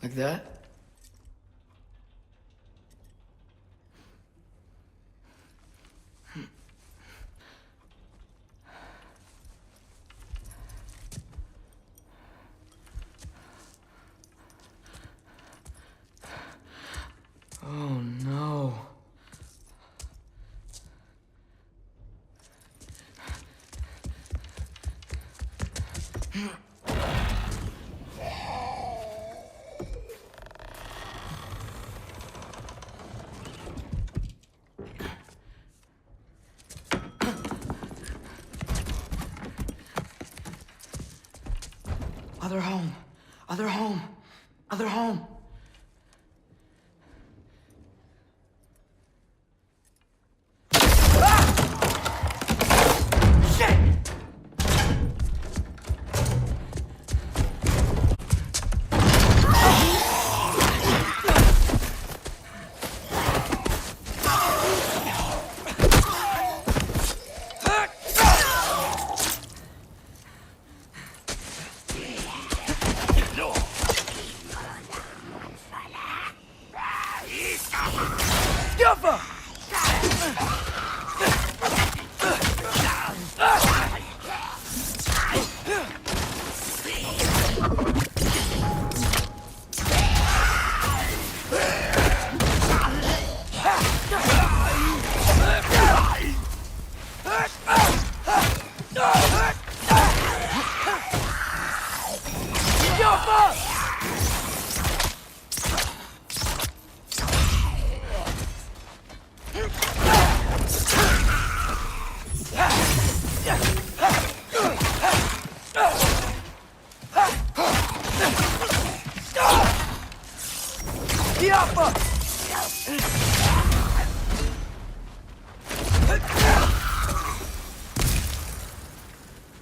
Like that? Oh no. Other home. Other home. Other home.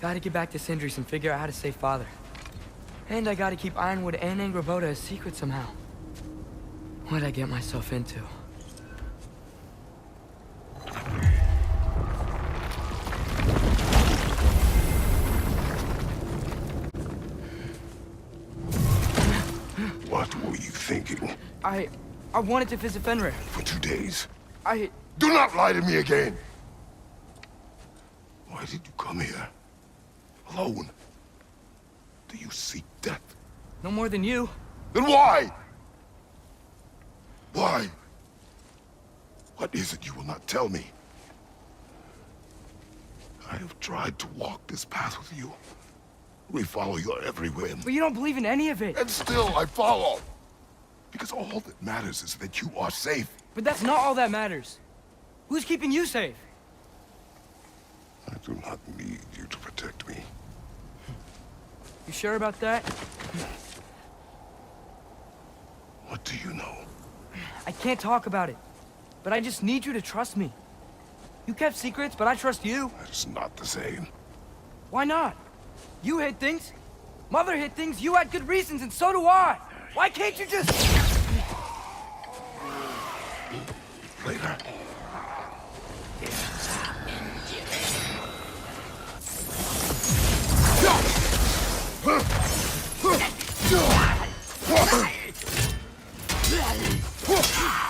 Gotta get back to Sindri's and figure out how to save Father. And I gotta keep Ironwood and Angrboda a secret somehow. What'd I get myself into? What were you thinking? I wanted to visit Fenrir. For 2 days? Do not lie to me again! Why did you come here? Alone? Do you seek death? No more than you. Then why? Why? What is it you will not tell me? I have tried to walk this path with you. We follow your every whim. But you don't believe in any of it. And still I follow. Because all that matters is that you are safe. But that's not all that matters. Who's keeping you safe? I do not need you to protect me. You sure about that? What do you know? I can't talk about it. But I just need you to trust me. You kept secrets, but I trust you. That is not the same. Why not? You hid things. Mother hid things. You had good reasons, and so do I. Why can't you just... Later.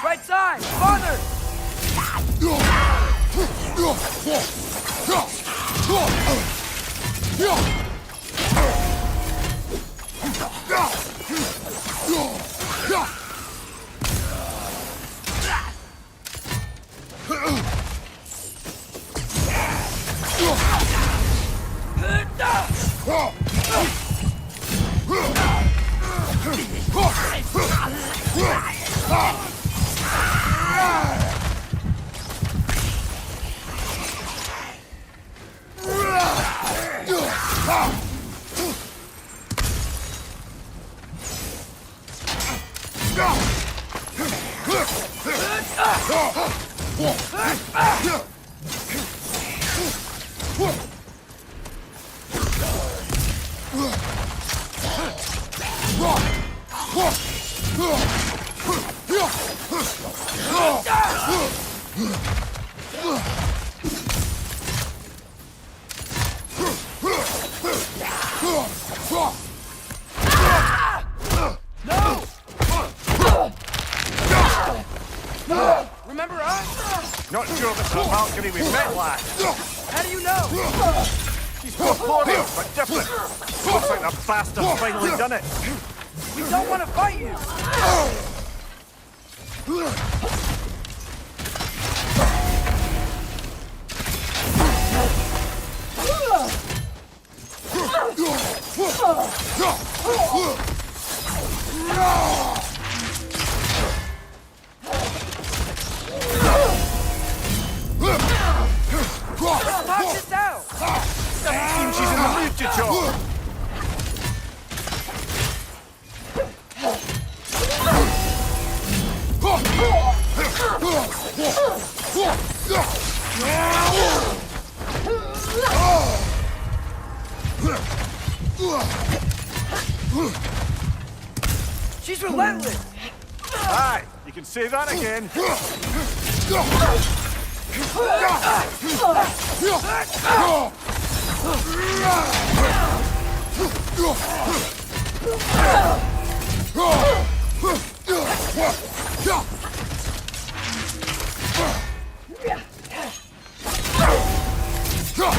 Right side! Father! Valkyrie we've met, lad. How do you know? She's corporeal, but different. Looks like the bastard's finally done it. We don't want to fight you! Let's talk this out! Doesn't seem she's in the mood to talk. She's relentless! Aye, you can say that again.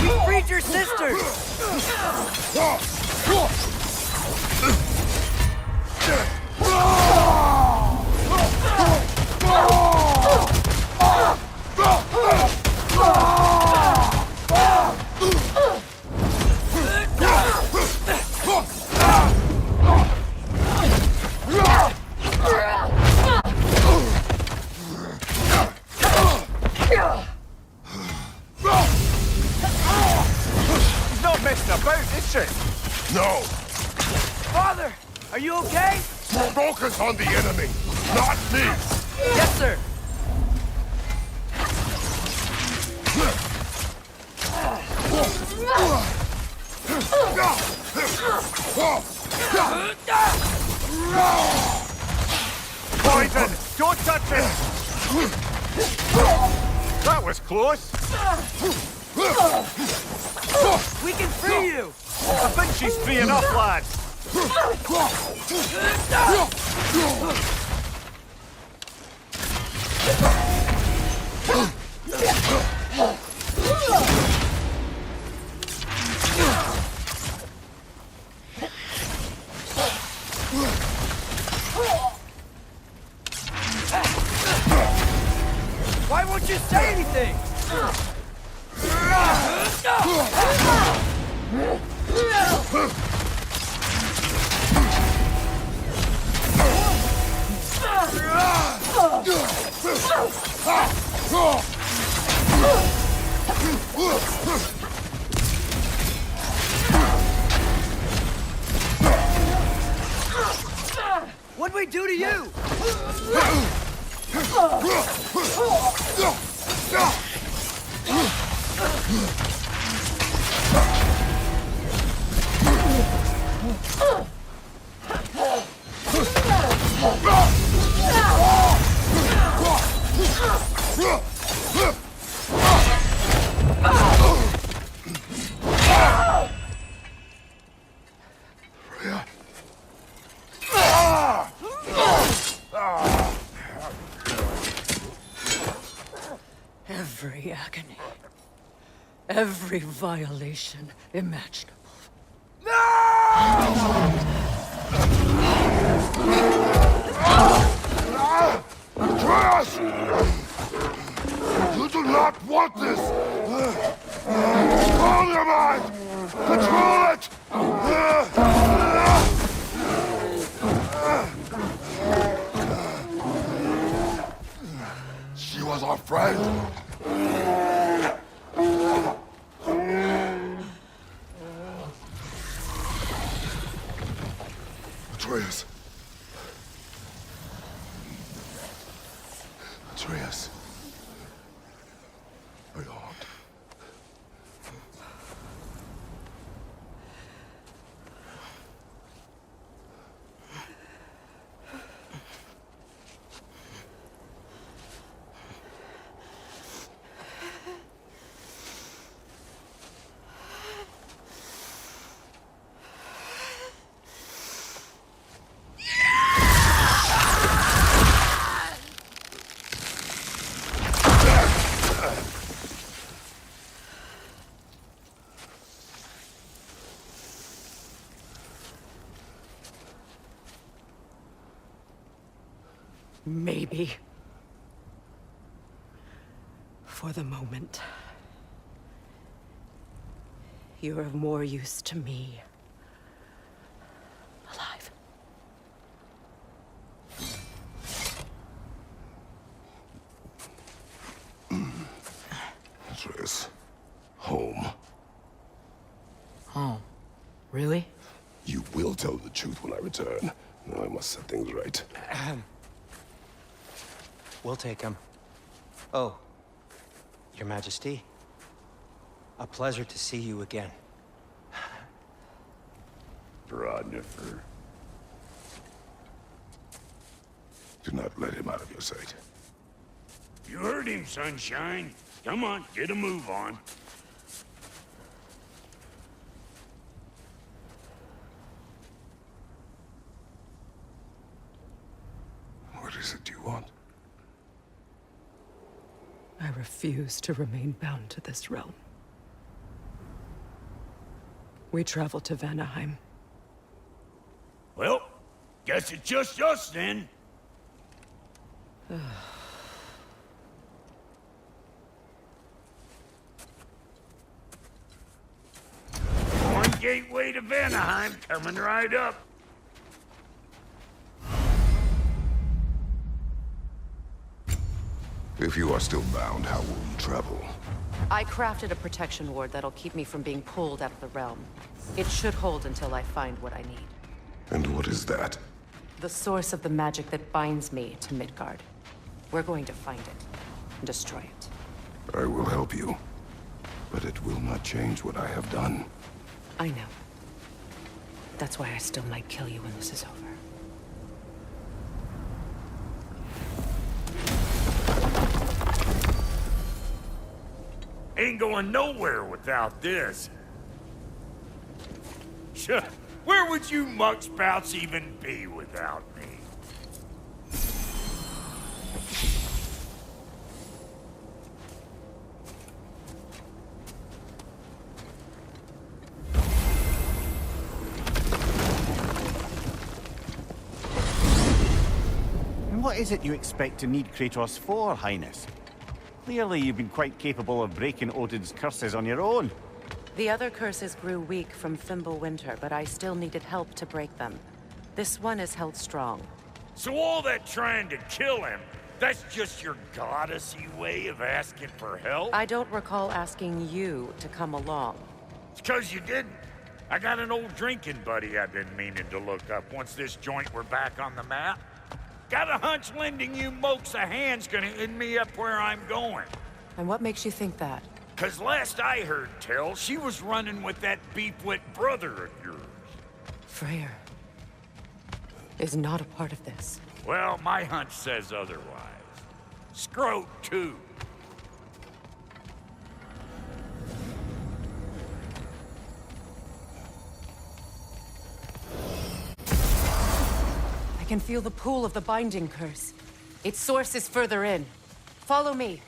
We freed your sisters! She's not messing about, is she? No! Father, are you okay? Focus on the enemy, not me! Yes, sir. Poison! Don't touch it! That was close. We can free you! I think she's free enough, lads. Why won't you say anything? What'd we do to you? Every agony, every violation imaginable. Atreus! You do not want this! Control your mind! Control it! She was our friend. Atreus. Atreus. Are you harmed? Maybe. For the moment. You're of more use to me. Alive. Atreus. Home. Home? Really? You will tell the truth when I return. Now I must set things right. We'll take him. Oh, Your Majesty. A pleasure to see you again. Ragnarok. Do not let him out of your sight. You heard him, Sunshine. Come on, get a move on. What is it you want? I refuse to remain bound to this realm. We travel to Vanaheim. Well, guess it's just us then. One gateway to Vanaheim coming right up. If you are still bound, how will you travel? I crafted a protection ward that'll keep me from being pulled out of the realm. It should hold until I find what I need. And what is that? The source of the magic that binds me to Midgard. We're going to find it and destroy it. I will help you. But it will not change what I have done. I know. That's why I still might kill you when this is over. Ain't going nowhere without this. Sure, where would you muckspouts even be without me? And what is it you expect to need Kratos for, Highness? Clearly, you've been quite capable of breaking Odin's curses on your own. The other curses grew weak from Fimbulwinter, but I still needed help to break them. This one is held strong. So all that trying to kill him, that's just your goddessy way of asking for help? I don't recall asking you to come along. It's 'cause you didn't. I got an old drinking buddy I've been meaning to look up once this joint were back on the map. Got a hunch lending you mokes a hand's gonna end me up where I'm going. And what makes you think that? 'Cause last I heard tell, she was running with that beefwit brother of yours. Freyr is not a part of this. Well, my hunch says otherwise. Scrote, too. I can feel the pull of the binding curse. Its source is further in. Follow me.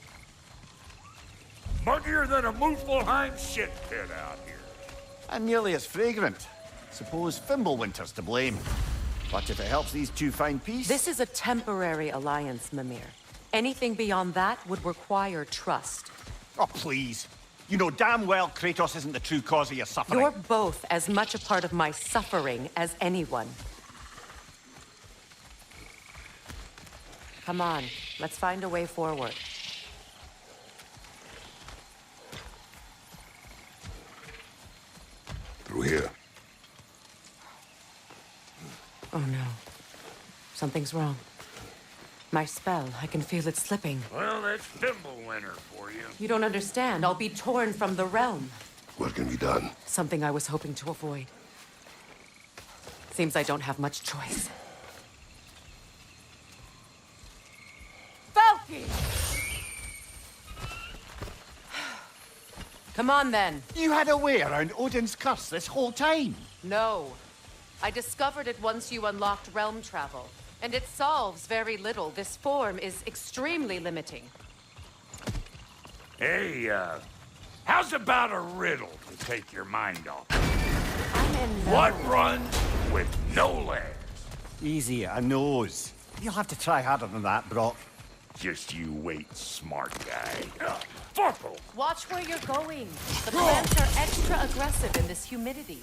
Muggier than a Muspelheim shit pit out here. And nearly as fragrant. Suppose Fimbulwinter's to blame. But if it helps these two find peace... This is a temporary alliance, Mimir. Anything beyond that would require trust. Oh, please. You know damn well Kratos isn't the true cause of your suffering. You're both as much a part of my suffering as anyone. Come on, let's find a way forward. Through here. Oh no. Something's wrong. My spell, I can feel it slipping. Well, that's Fimbulwinter for you. You don't understand. I'll be torn from the realm. What can be done? Something I was hoping to avoid. Seems I don't have much choice. Falky! Come on, then. You had a way around Odin's curse this whole time. No. I discovered it once you unlocked realm travel. And it solves very little. This form is extremely limiting. Hey, how's about a riddle to take your mind off? I'm in no... What runs with no legs? Easy, a nose. You'll have to try harder than that, Brock. Just you wait, smart guy. Fuckle! Watch where you're going. The plants are extra aggressive in this humidity.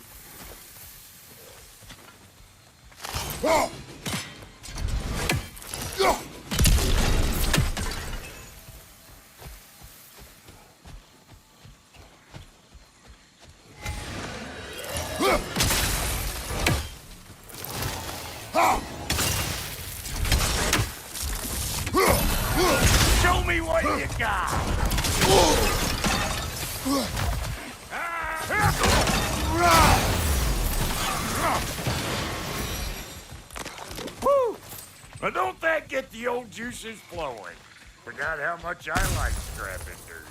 Show me what you got! Woo! Now don't that get the old juices flowing? Forgot how much I like scrapping dirt.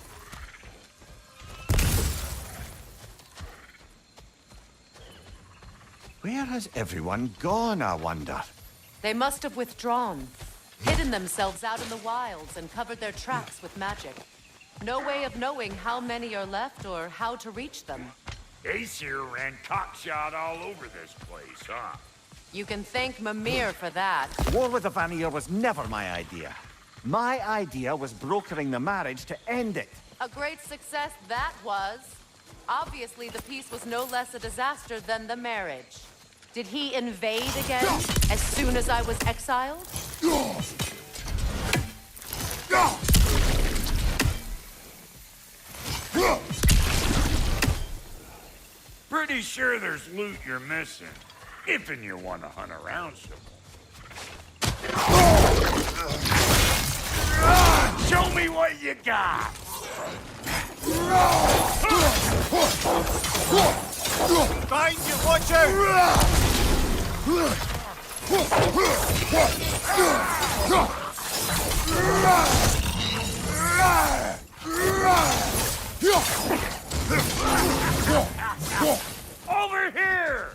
Where has everyone gone, I wonder? They must have withdrawn, hidden themselves out in the wilds, and covered their tracks with magic. No way of knowing how many are left or how to reach them. Ace here ran cockshot all over this place, huh? You can thank Mimir for that. War with the Vanir was never my idea. My idea was brokering the marriage to end it. A great success that was. Obviously, the peace was no less a disaster than the marriage. Did he invade again as soon as I was exiled? Pretty sure there's loot you're missing. If and you want to hunt around some. Show me what you got! Find you, watch out! Over here!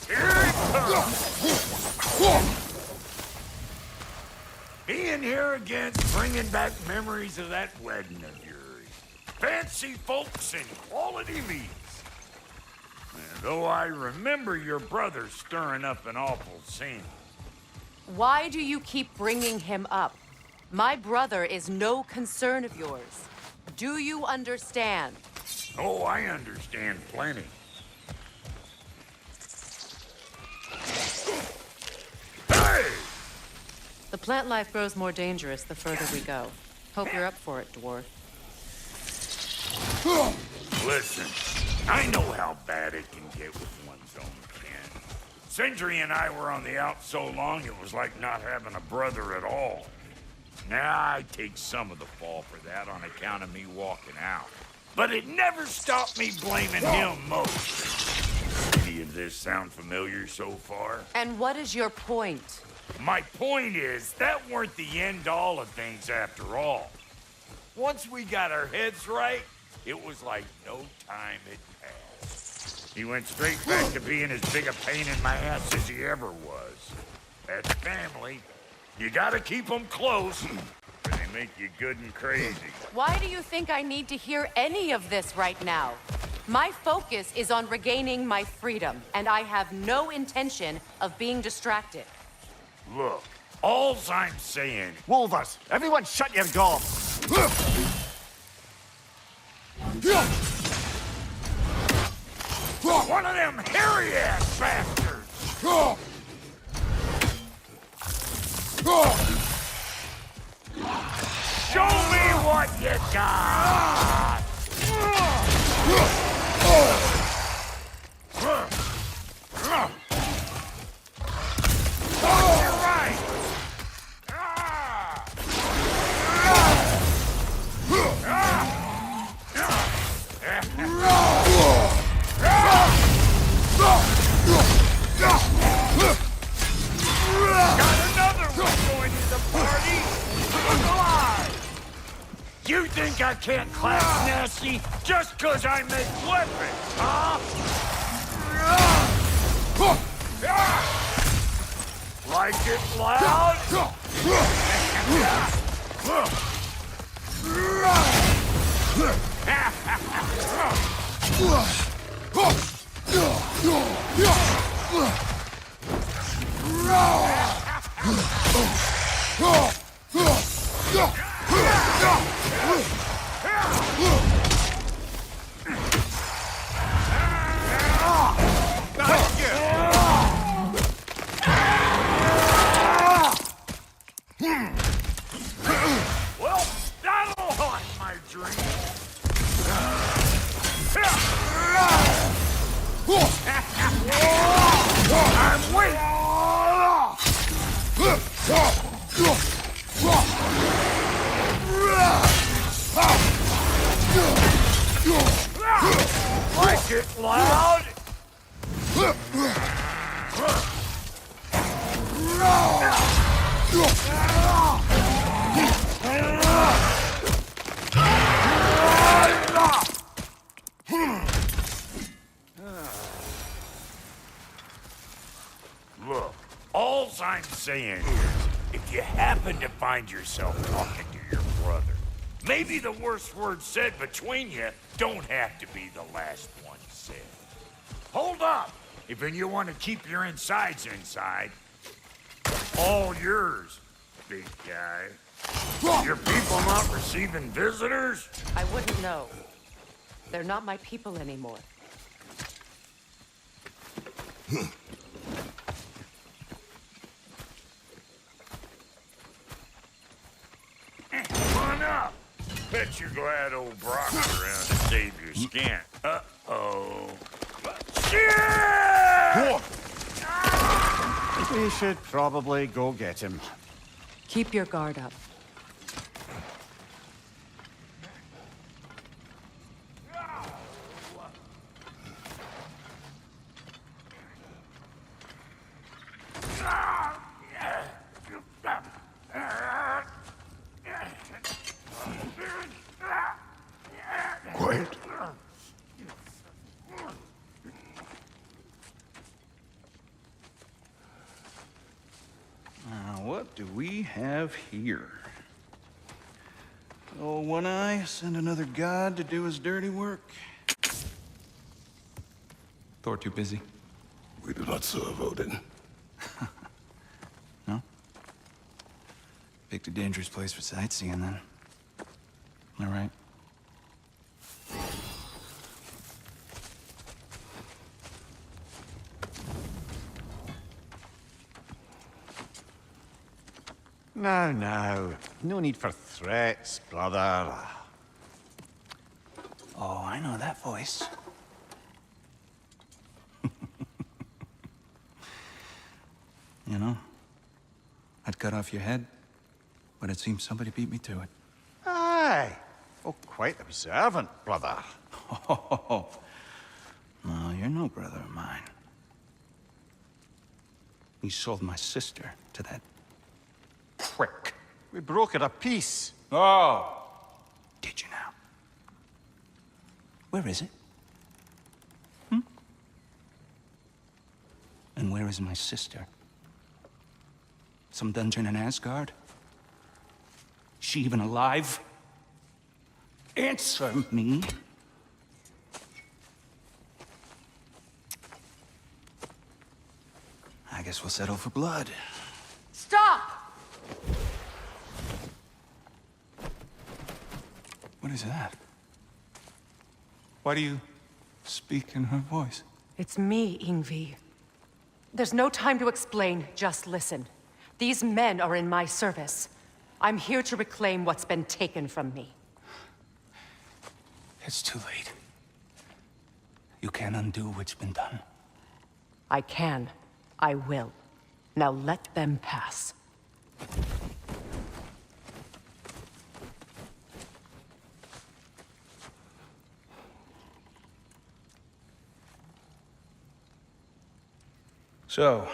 Here it comes! Being here again, bringing back memories of that wedding of yours. Fancy folks and quality meats. And though I remember your brother stirring up an awful scene. Why do you keep bringing him up? My brother is no concern of yours. Do you understand? Oh, I understand plenty. Hey! The plant life grows more dangerous the further we go. Hope you're up for it, dwarf. Listen, I know how bad it can get with one's own kin. Sindri and I were on the out so long it was like not having a brother at all. Now I take some of the fall for that on account of me walking out. But it never stopped me blaming him most. Any of this sound familiar so far? And what is your point? My point is, that weren't the end-all of things after all. Once we got our heads right, it was like no time had passed. He went straight back to being as big a pain in my ass as he ever was. That's family. You gotta keep them close, or they make you good and crazy. Why do you think I need to hear any of this right now? My focus is on regaining my freedom, and I have no intention of being distracted. Look, all's I'm saying... Wolvers, everyone shut your gob! One of them hairy-ass bastards! Show me what you got! You're right! Got another one going to the party! Look alive! You think I can't clap nasty just 'cause I make weapons, huh? Like it loud? Well, that'll haunt my dream. I'm weak. Like it loud? Look, all I'm saying is, if you happen to find yourself talking to your brother, maybe the worst word said between you don't have to be the last one said. Hold up! If you want to keep your insides inside, all yours, big guy. Your people not receiving visitors? I wouldn't know. They're not my people anymore. Come on up. Bet you're glad old Brock's around to save your skin. Uh-oh. Shit! We should probably go get him. Keep your guard up. Quiet. What do we have here? Oh, One Eye, send another god to do his dirty work. Thor too busy. We do not serve Odin. No? Picked a dangerous place for sightseeing, then. All right. Now, now. No need for threats, brother. Oh, I know that voice. You know, I'd cut off your head, but it seems somebody beat me to it. Aye. Oh, quite observant, brother. Oh, no, you're no brother of mine. You sold my sister to that prick. We broke it a piece. Oh! Did you now? Where is it? And where is my sister? Some dungeon in Asgard? Is she even alive? Answer me. I guess we'll settle for blood. Stop! What is that? Why do you speak in her voice? It's me, Ingvi. There's no time to explain, just listen. These men are in my service. I'm here to reclaim what's been taken from me. It's too late. You can't undo what's been done. I can. I will. Now let them pass. So,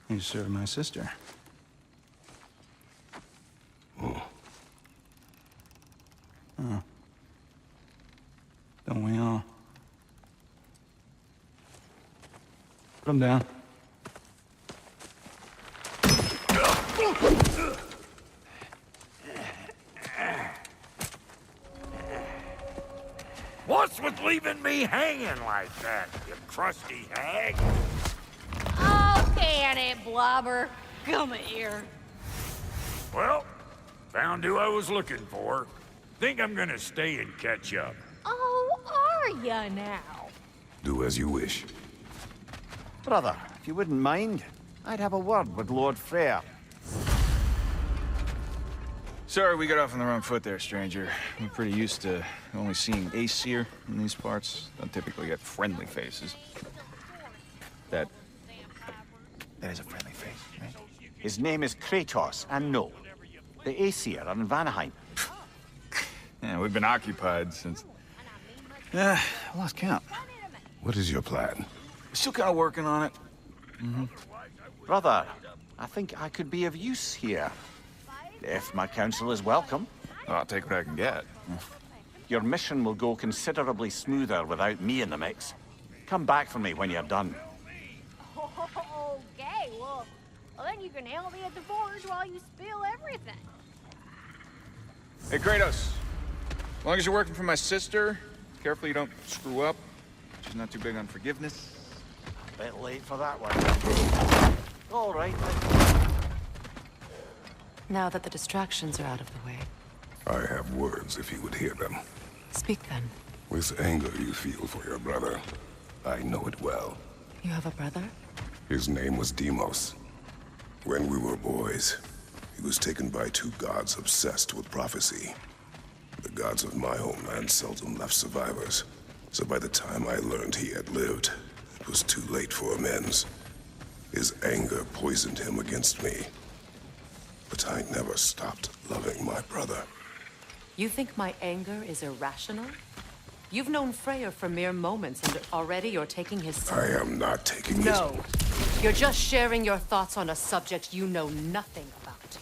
you served my sister. Oh. Don't we all? Put him down. What's with leaving me hanging like that, you crusty hag? Oh, can it, Blobber? Come here. Well, found who I was looking for. Think I'm gonna stay and catch up. Oh, are ya now? Do as you wish. Brother, if you wouldn't mind, I'd have a word with Lord Freyr. Sorry we got off on the wrong foot there, stranger. We're pretty used to only seeing Aesir in these parts. Don't typically get friendly faces. That is a friendly face, right? His name is Kratos, and no, the Aesir are in Vanaheim. Yeah, we've been occupied since... I lost count. What is your plan? We're still kind of working on it. Brother, I think I could be of use here. If my counsel is welcome. I'll take what I can get. Your mission will go considerably smoother without me in the mix. Come back for me when you're done. Okay, well, then you can help me at the forge while you spill everything. Hey, Kratos. As long as you're working for my sister, careful you don't screw up. She's not too big on forgiveness. Bit late for that one. All right. Now that the distractions are out of the way, I have words if you would hear them. speak then. With anger you feel for your brother, I know it well. You have a brother? His name was Deimos. When we were boys, he was taken by two gods obsessed with prophecy. The gods of my homeland seldom left survivors, so by the time I learned he had lived, it was too late for amends. His anger poisoned him against me. But I never stopped loving my brother. You think my anger is irrational? You've known Freyr for mere moments, and already you're taking his side. I am not taking his... No. You're just sharing your thoughts on a subject you know nothing about.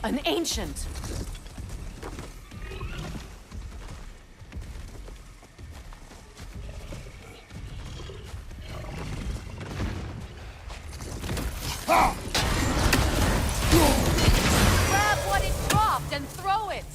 An ancient! Grab what it dropped and throw it!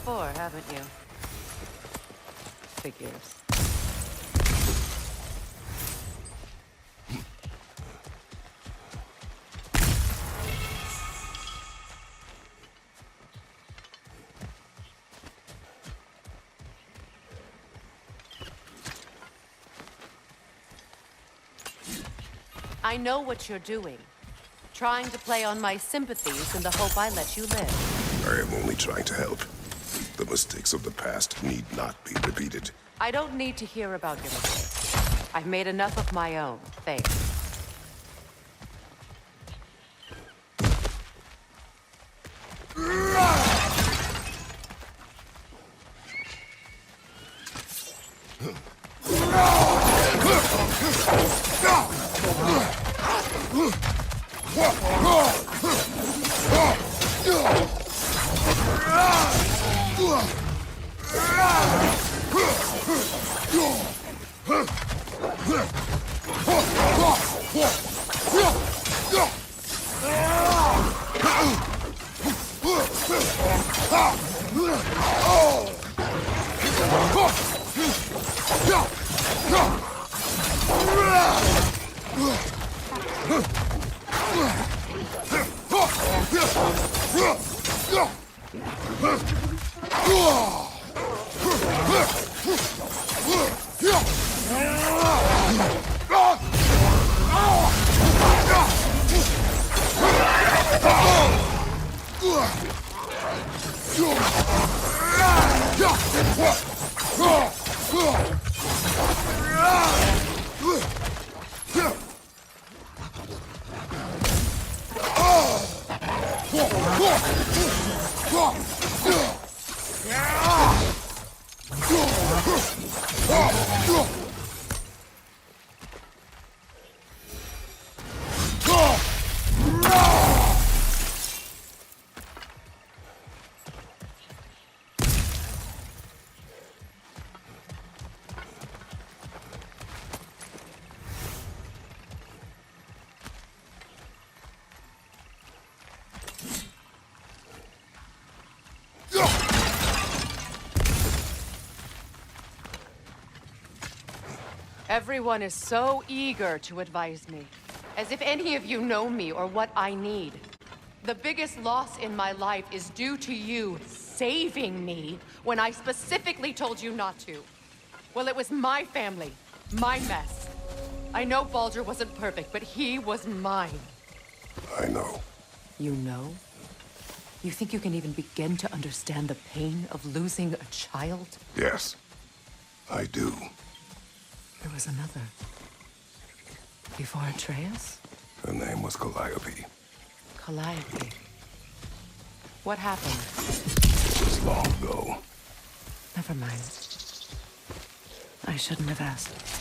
before, haven't you? Figures. I know what you're doing. Trying to play on my sympathies in the hope I let you live. I am only trying to help. The mistakes of the past need not be repeated. I don't need to hear about your mistakes. I've made enough of my own, thanks. Everyone is so eager to advise me, as if any of you know me or what I need. The biggest loss in my life is due to you saving me when I specifically told you not to. Well, it was my family, my mess. I know Baldur wasn't perfect, but he was mine. I know. You know? You think you can even begin to understand the pain of losing a child? Yes, I do. There was another. Before Atreus? Her name was Calliope. Calliope. What happened? It was long ago. Never mind. I shouldn't have asked.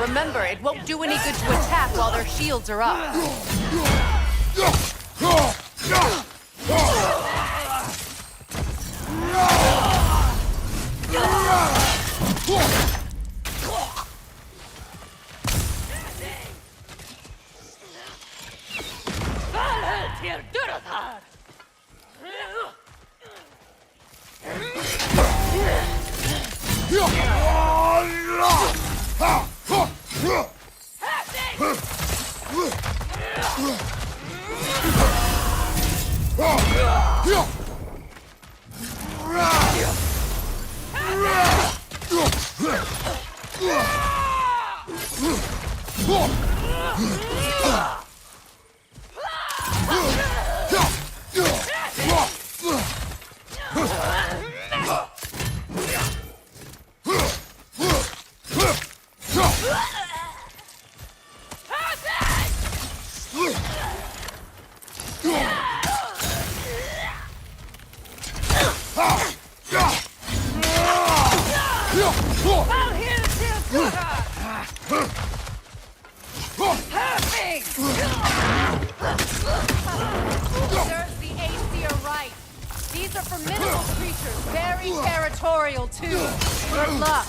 Remember, it won't do any good to attack while their shields are up. Serves the Aesir right. These are formidable creatures, very territorial too. Good luck.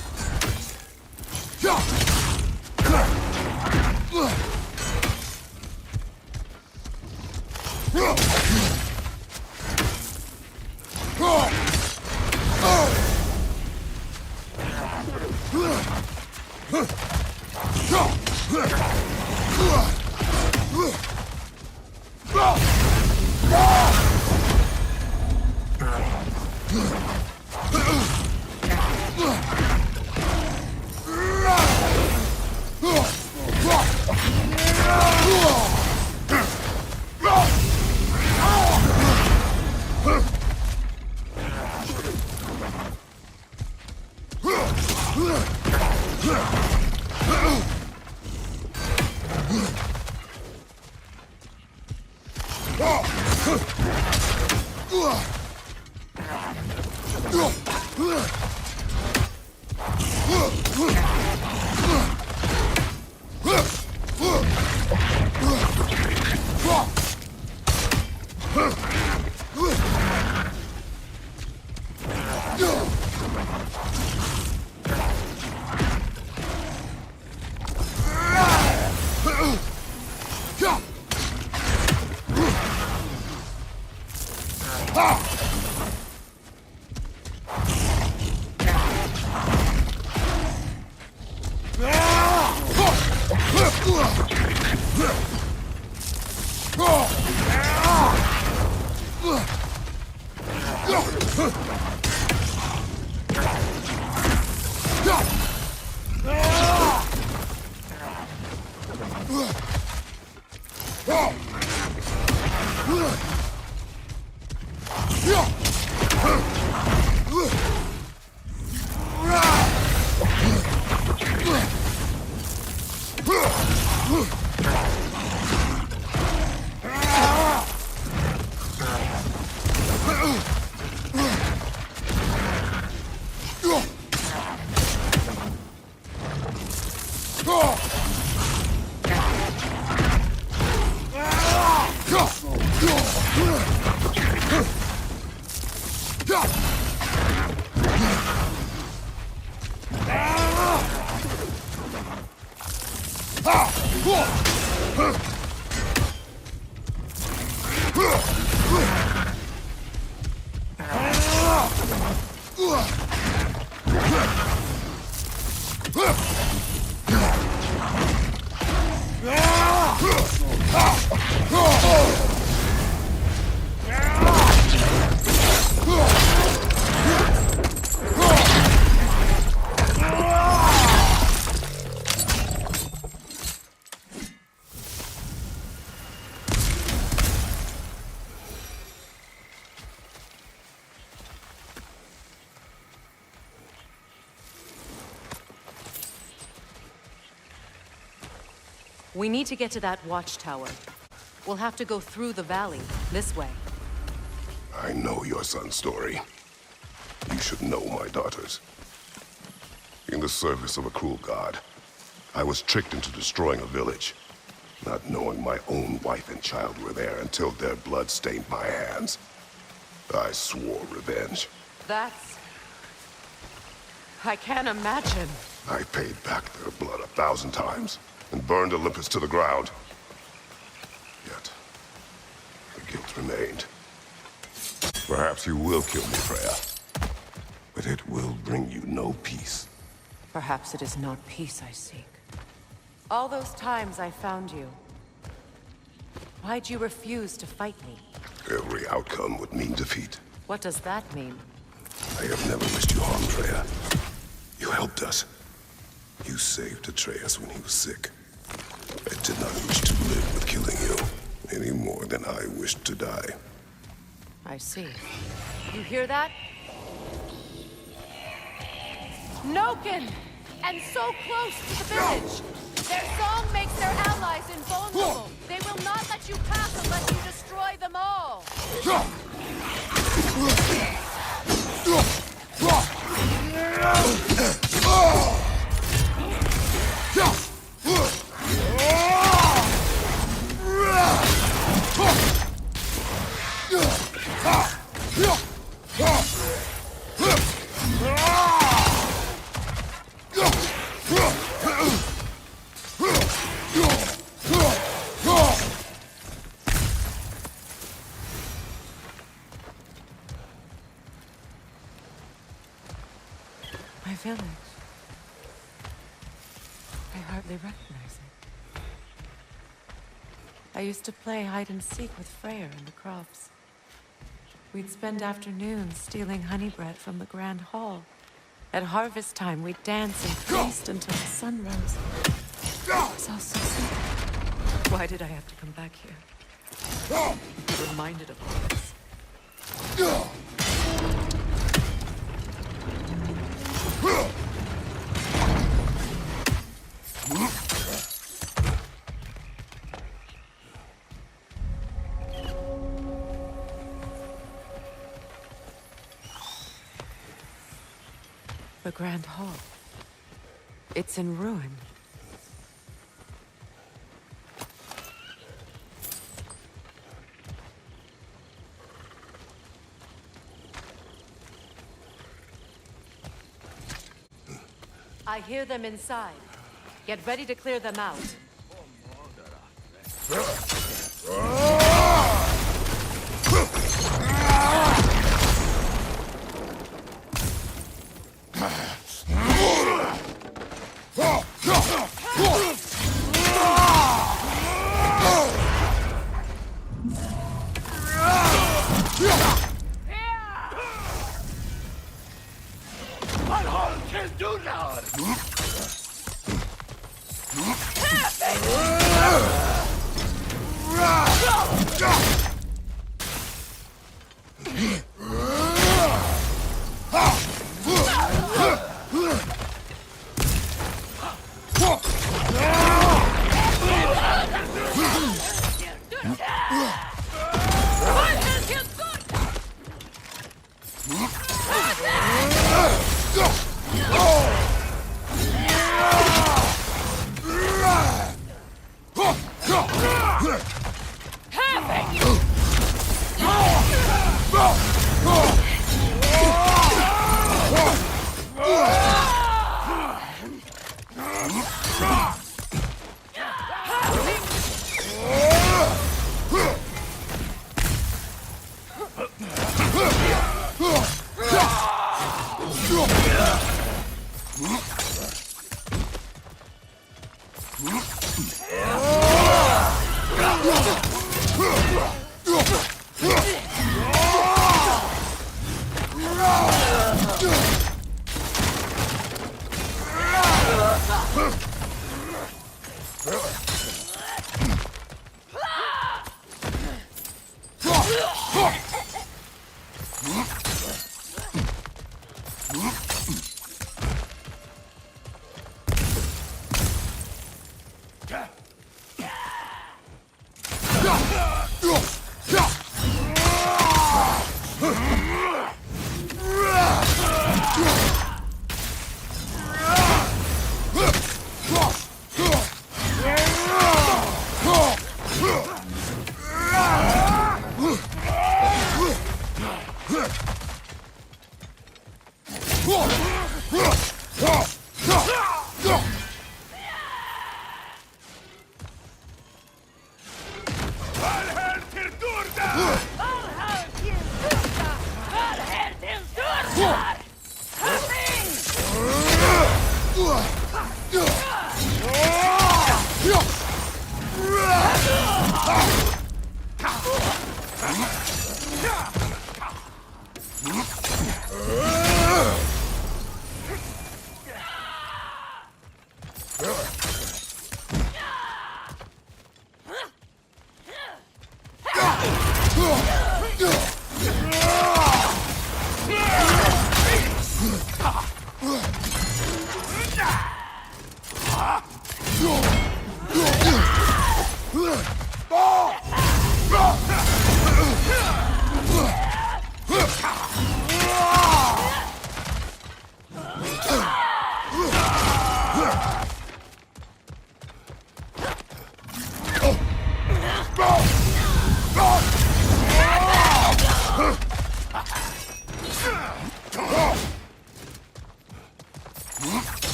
We need to get to that watchtower. We'll have to go through the valley, this way. I know your son's story. You should know my daughter's. In the service of a cruel god, I was tricked into destroying a village, not knowing my own wife and child were there until their blood stained my hands. I swore revenge. I can't imagine. I paid back their blood 1,000 times and burned Olympus to the ground. Yet, the guilt remained. Perhaps you will kill me, Freya, but it will bring you no peace. Perhaps it is not peace I seek. All those times I found you, why'd you refuse to fight me? Every outcome would mean defeat. What does that mean? I have never wished you harm, Freya. You helped us. You saved Atreus when he was sick. I did not wish to live with killing you, any more than I wished to die. I see. You hear that? Noken! And so close to the village! Their song makes their allies invulnerable. They will not let you pass unless you destroy them all. My village. I hardly recognize it. I used to play hide and seek with Freyr in the crops. We'd spend afternoons stealing honey bread from the Grand Hall. At harvest time, we'd dance and feast until the sun rose. It was all so simple. Why did I have to come back here? Reminded of all this. The Grand Hall. It's in ruin. I hear them inside. Get ready to clear them out.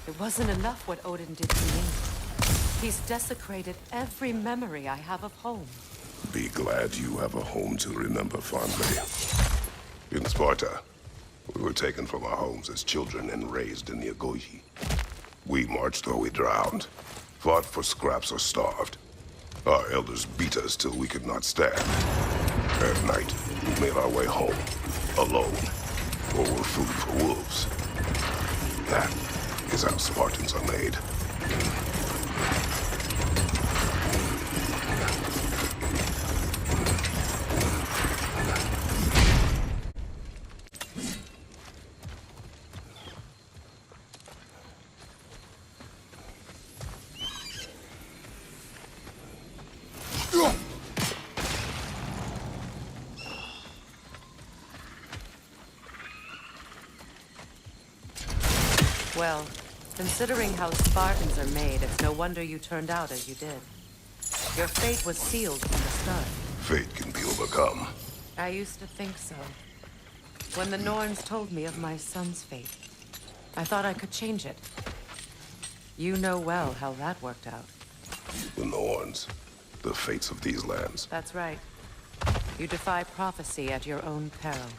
It wasn't enough what Odin did to me. He's desecrated every memory I have of home. Be glad you have a home to remember fondly. In Sparta, we were taken from our homes as children and raised in the Agogi. We marched or we drowned, fought for scraps or starved. Our elders beat us till we could not stand. At night, we made our way home, alone, or were food for wolves. That is how Spartans are made. Well, considering how Spartans are made, it's no wonder you turned out as you did. Your fate was sealed from the start. Fate can be overcome. I used to think so. When the Norns told me of my son's fate, I thought I could change it. You know well how that worked out. The Norns, the fates of these lands. That's right. You defy prophecy at your own peril.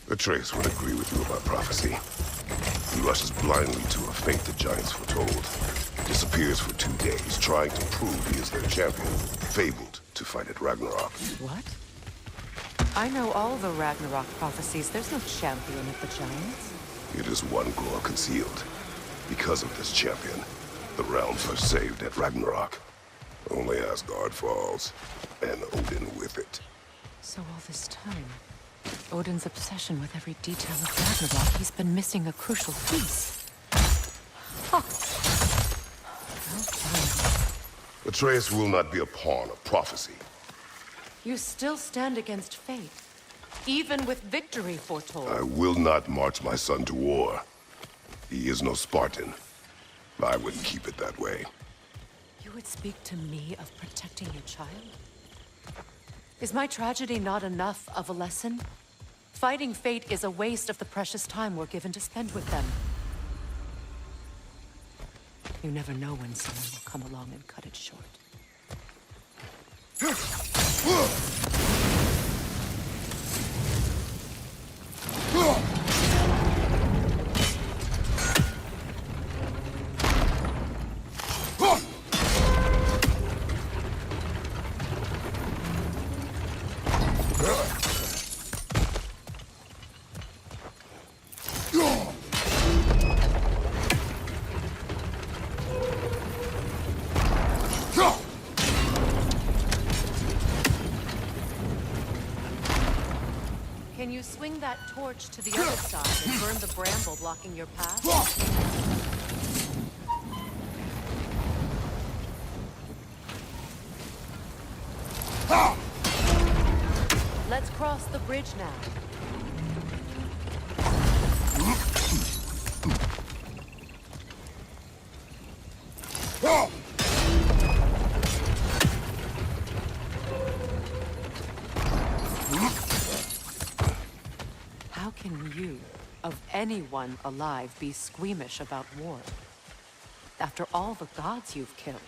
Atreus would agree with you about prophecy. He rushes blindly to a fate the giants foretold. Disappears for 2 days, trying to prove he is their champion. Fabled to fight at Ragnarok. What? I know all the Ragnarok prophecies. There's no champion of the giants. It is one glow concealed. Because of this champion, the realms are saved at Ragnarok. Only Asgard falls, and Odin with it. So all this time, Odin's obsession with every detail of Ragnarok, he's been missing a crucial piece. Huh. Well done. Atreus will not be a pawn of prophecy. You still stand against fate, even with victory foretold. I will not march my son to war. He is no Spartan. I would keep it that way. You would speak to me of protecting your child? Is my tragedy not enough of a lesson? Fighting fate is a waste of the precious time we're given to spend with them. You never know when someone will come along and cut it short. Can you swing that torch to the other side and burn the bramble blocking your path? Let's cross the bridge now. How can you, of anyone alive, be squeamish about war? After all the gods you've killed.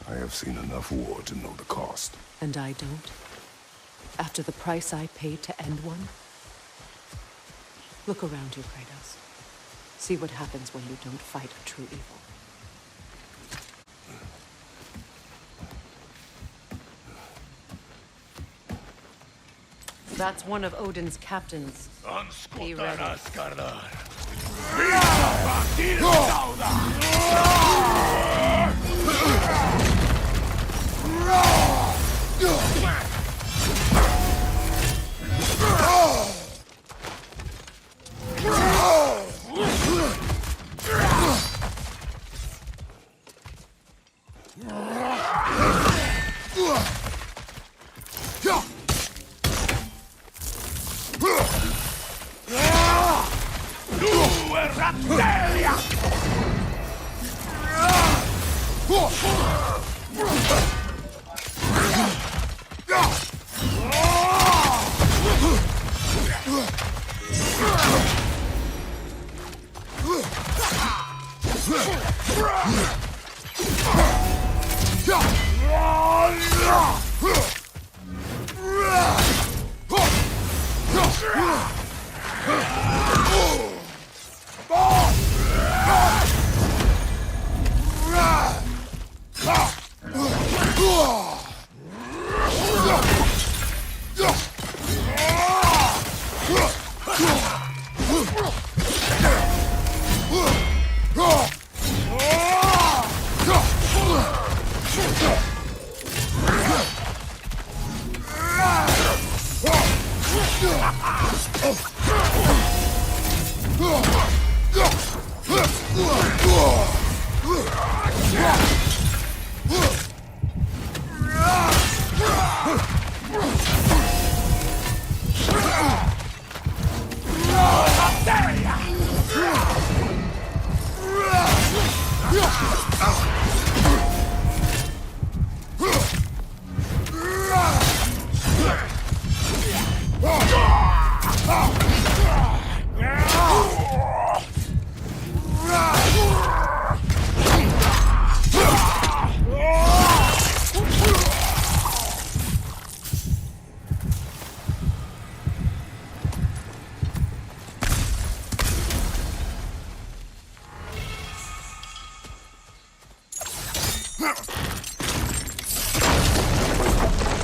I have seen enough war to know the cost. And I don't? After the price I paid to end one? Look around you, Kratos. See what happens when you don't fight a true evil. That's one of Odin's captains. Be ready.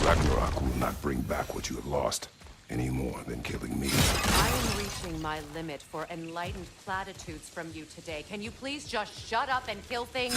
Ragnarok will not bring back what you have lost, any more than killing me. I am reaching my limit for enlightened platitudes from you today. Can you please just shut up and kill things?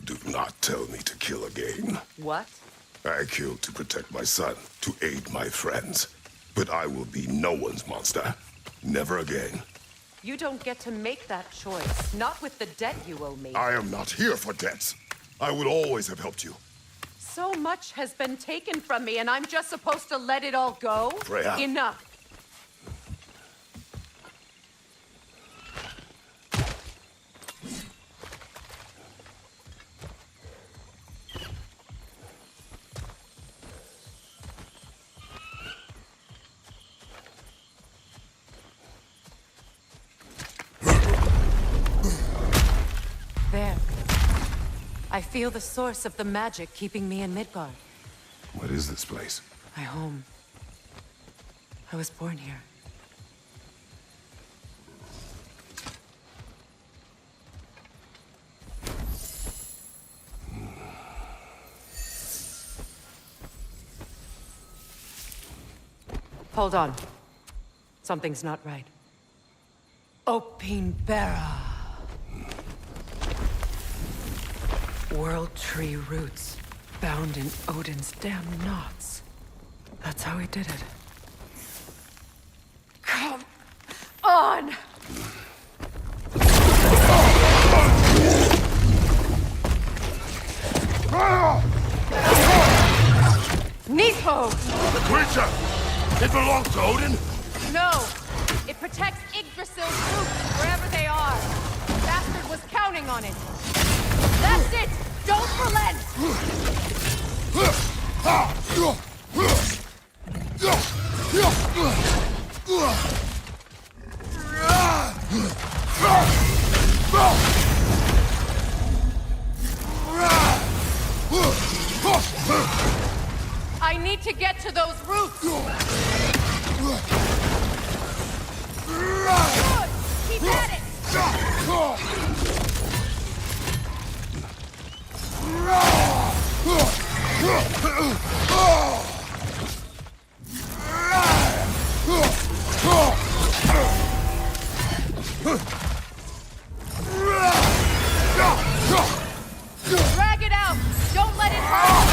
Do not tell me to kill again. What? I killed to protect my son, to aid my friends. But I will be no one's monster. Never again. You don't get to make that choice. Not with the debt you owe me. I am not here for debts. I would always have helped you. So much has been taken from me, and I'm just supposed to let it all go? Freya. Enough. There. I feel the source of the magic keeping me in Midgard. What is this place? My home. I was born here. Hold on. Something's not right. Opinbera. World Tree roots, bound in Odin's damn knots. That's how he did it. Come on! Nico! The creature! It belongs to Odin? No! It protects Yggdrasil's roots wherever they are. The bastard was counting on it. That's it! Don't relent! I need to get to those roots! Good! Keep at it! Drag it out! Don't let it hurt!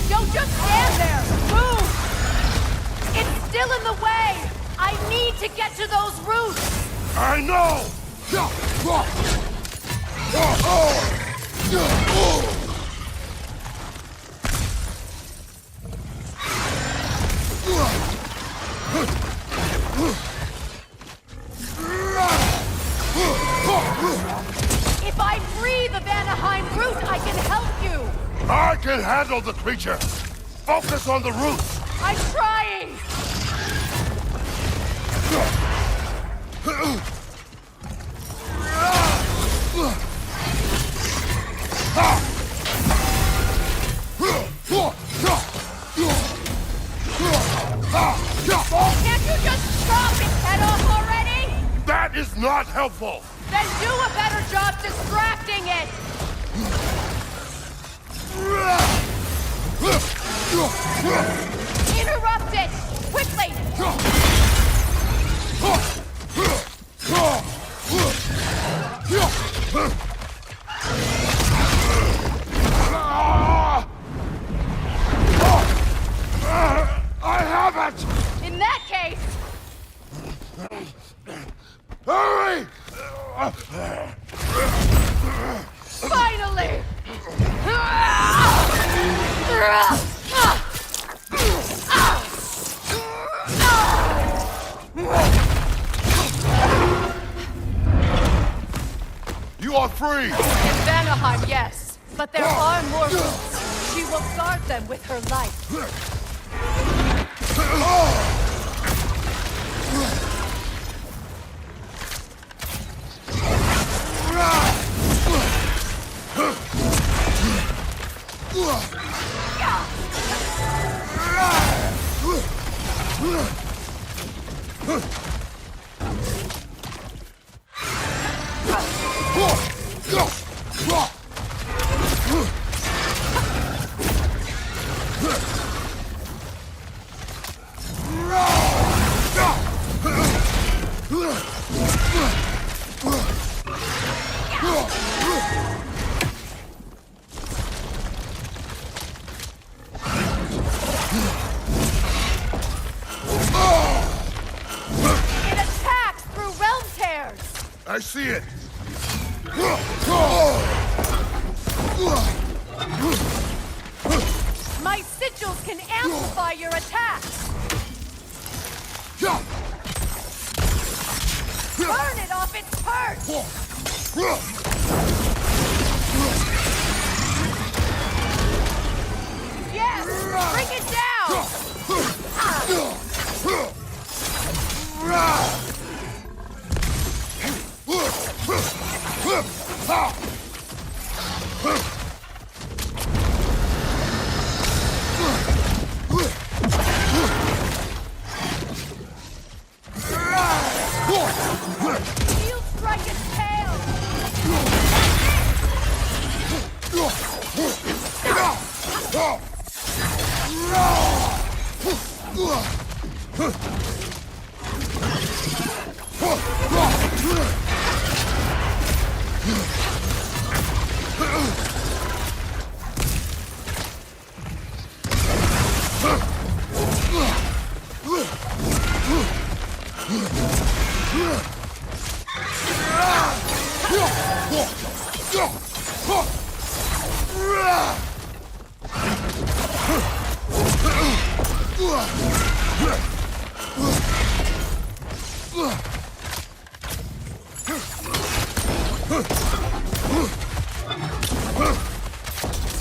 Don't just stand there! Move! It's still in the way! I need to get to those roots! I know! If I free the Vanaheim root, I can help you! I can handle the creature! Focus on the roots! I'm trying! Can't you just chop its head off already? That is not helpful! Then do a better job distracting it! Interrupt it! Quickly! I have it! In that case... Hurry! Finally! You are free! In Vanaheim, yes. But there are more roots. She will guard them with her life. I see it! My sigils can amplify your attacks! Burn it off its perch! Yes! Bring it down!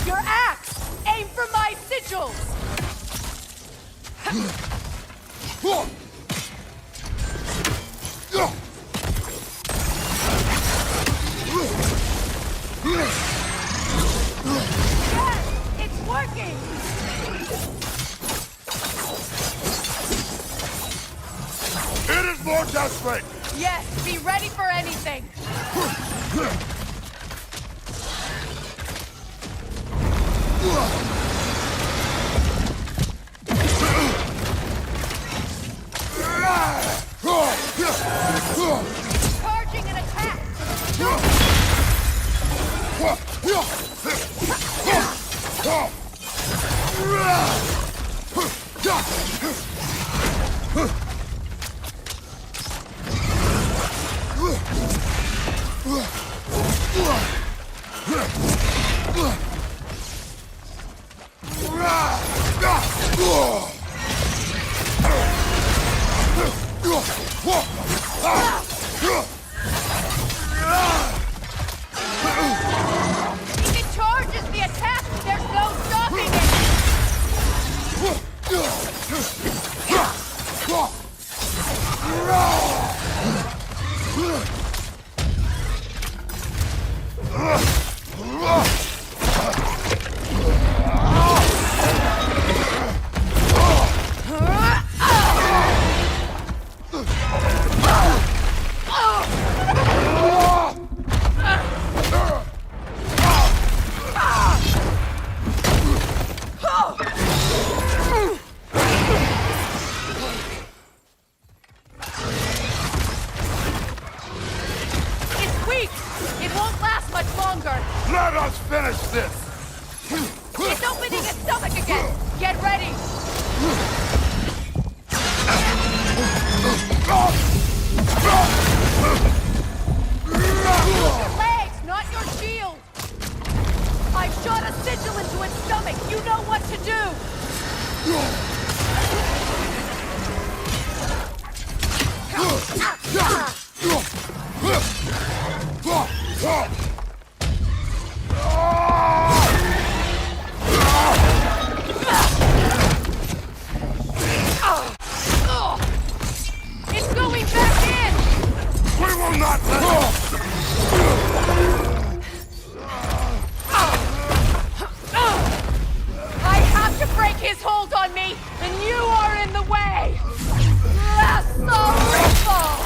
Your axe! Aim for my sigils! Yes! It's working! It is more desperate! Yes, be ready for anything! Charging an attack! If it charges the attack, there's no stopping it! It's weak! It won't last much longer! Let us finish this! It's opening its stomach again! Get ready! Your legs, not your shield! I've shot a sigil into its stomach! You know what to do! It's going back in! We will not let I have to break his hold on me, and you are in the way! That's the ripple!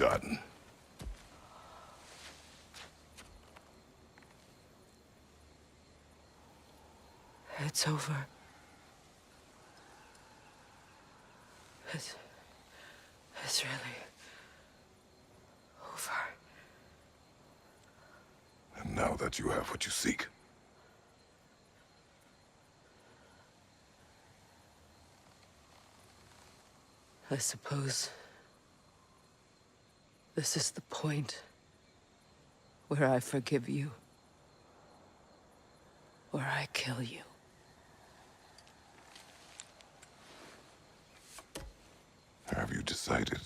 done. It's over. It's really over. And now that you have what you seek, I suppose this is the point where I forgive you, or I kill you. have you decided?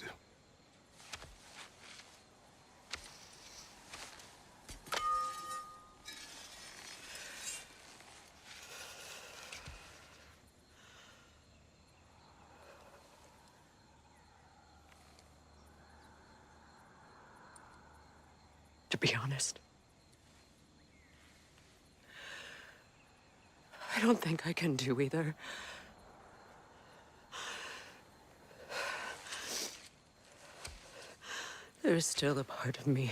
To be honest, I don't think I can do either. There's still a part of me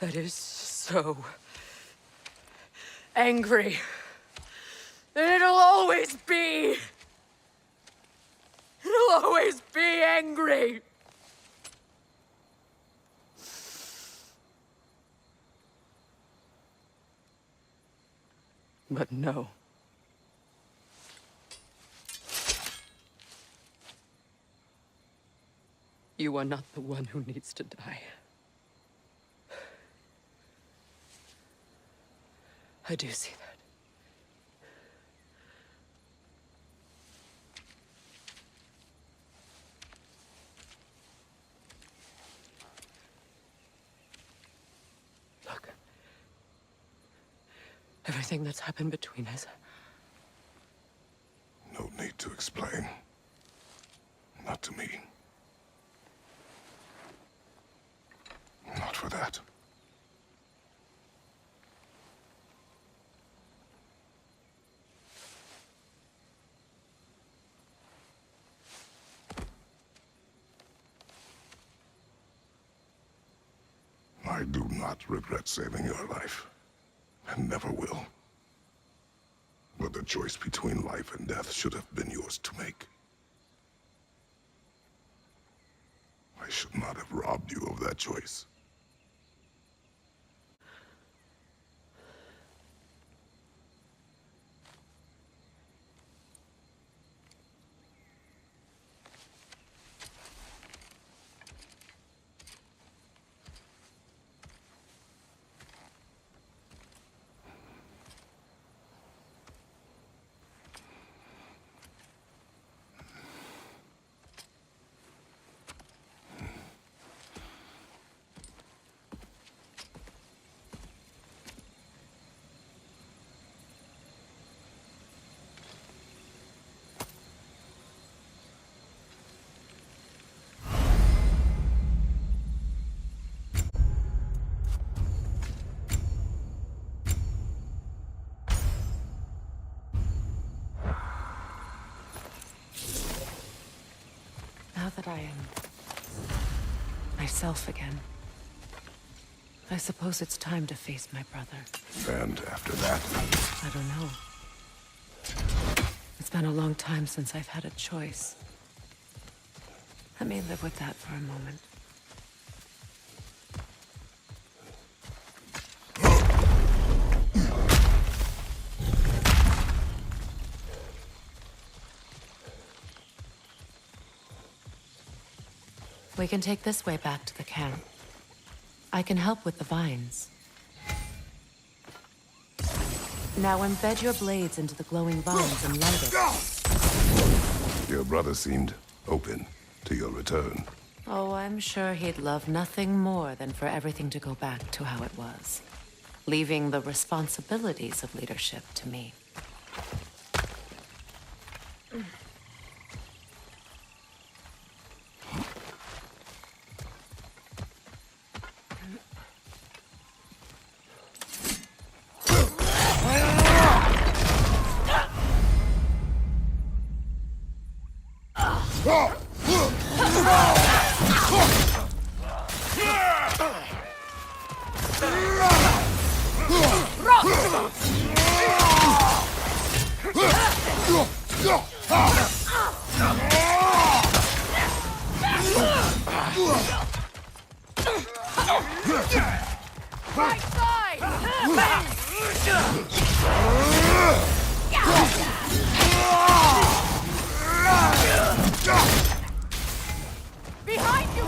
that is so angry. And it'll always be. It'll always be angry. But no. You are not the one who needs to die. I do see that. Look. Everything that's happened between us. No need to explain. Not to me. Not for that. I do not regret saving your life, and never will. But the choice between life and death should have been yours to make. I should not have robbed you of that choice. Now that I am myself again, I suppose it's time to face my brother. And after that? I don't know. It's been a long time since I've had a choice. Let me live with that for a moment. We can take this way back to the camp. I can help with the vines. Now embed your blades into the glowing vines and light it. Your brother seemed open to your return. Oh, I'm sure he'd love nothing more than for everything to go back to how it was, leaving the responsibilities of leadership to me. Right side! Behind you,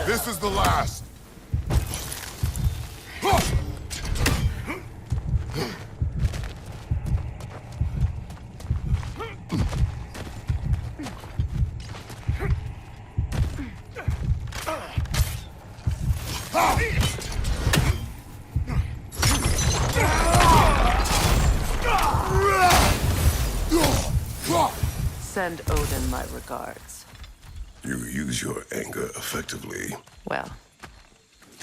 This is the last. Send Odin my regards. You use your anger effectively. Well,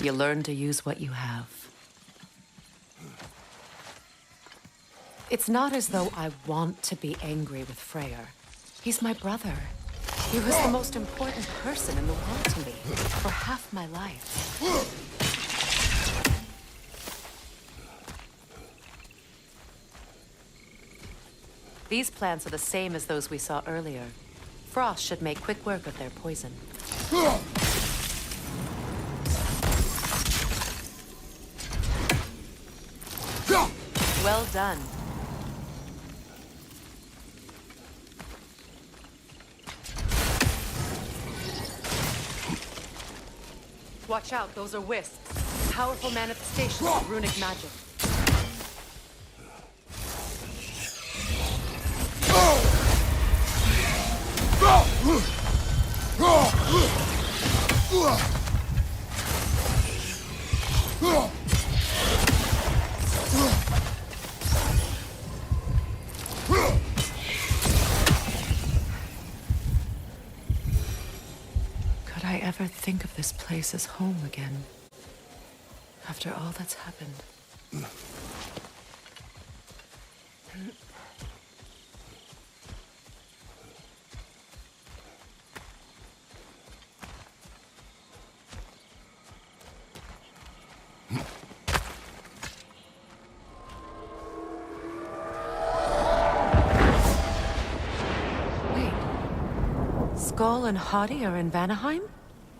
you learn to use what you have. It's not as though I want to be angry with Freyr. He's my brother. He was the most important person in the world to me for half my life. These plants are the same as those we saw earlier. Frost should make quick work of their poison. Well done. Watch out, those are wisps. Powerful manifestations of runic magic. Could I ever think of this place as home again? After all that's happened. Skoll and Hati are in Vanaheim?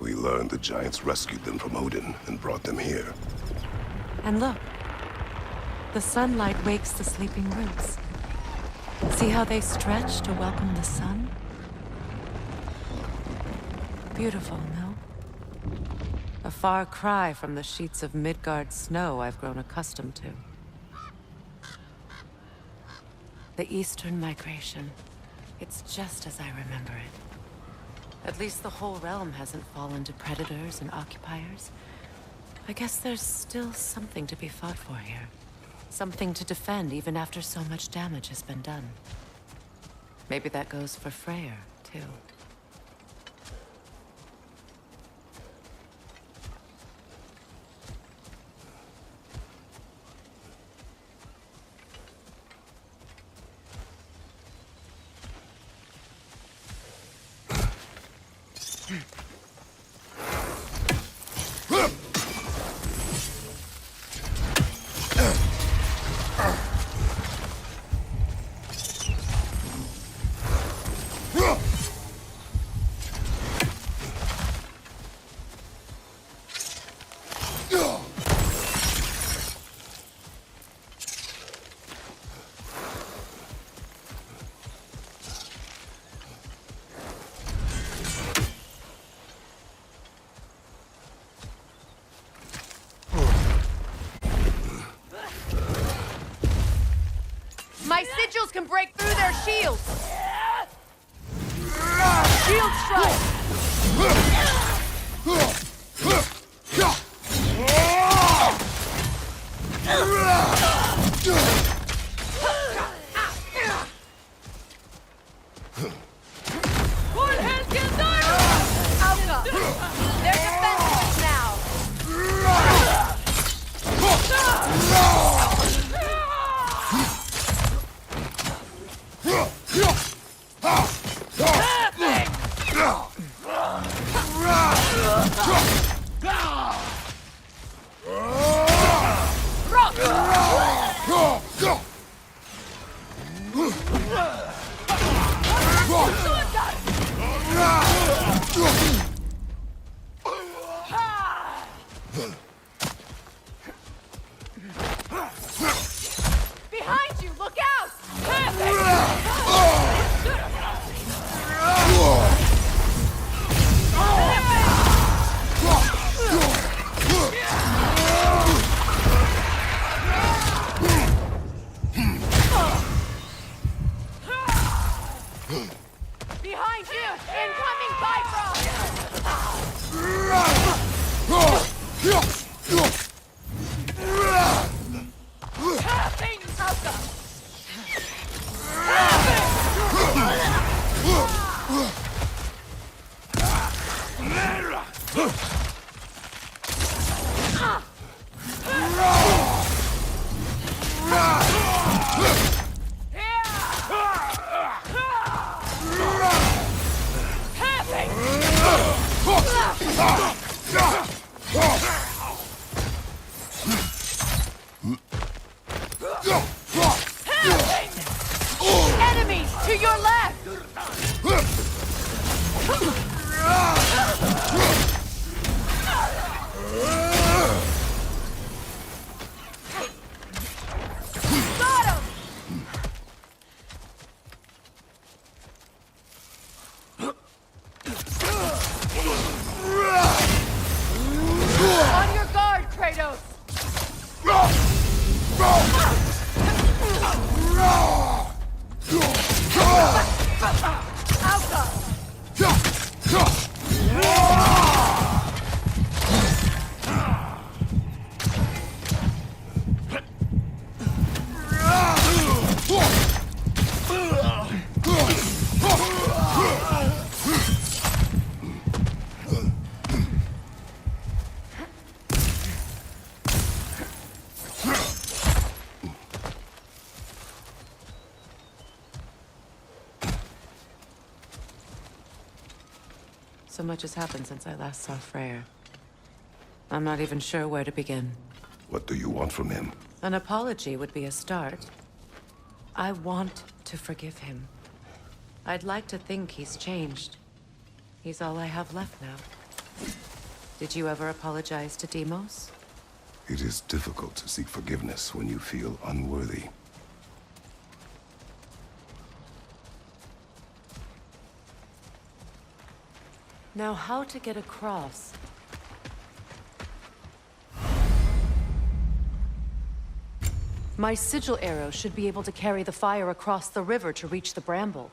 We learned the giants rescued them from Odin and brought them here. And look, the sunlight wakes the sleeping roots. See how they stretch to welcome the sun? Beautiful, no? A far cry from the sheets of Midgard snow I've grown accustomed to. The Eastern Migration. It's just as I remember it. At least the whole realm hasn't fallen to predators and occupiers. I guess there's still something to be fought for here. Something to defend even after so much damage has been done. Maybe that goes for Freyr, too. My sigils can break through their shields! Shield strike! They're defenseless now! Behind you! Look out! Behind you! Incoming Enemies to your left! Got him! On your guard, Kratos! So much has happened since I last saw Freyr. I'm not even sure where to begin. What do you want from him? An apology would be a start. I want to forgive him. I'd like to think he's changed. He's all I have left now. Did you ever apologize to Deimos? It is difficult to seek forgiveness when you feel unworthy. Now, how to get across? My sigil arrow should be able to carry the fire across the river to reach the bramble.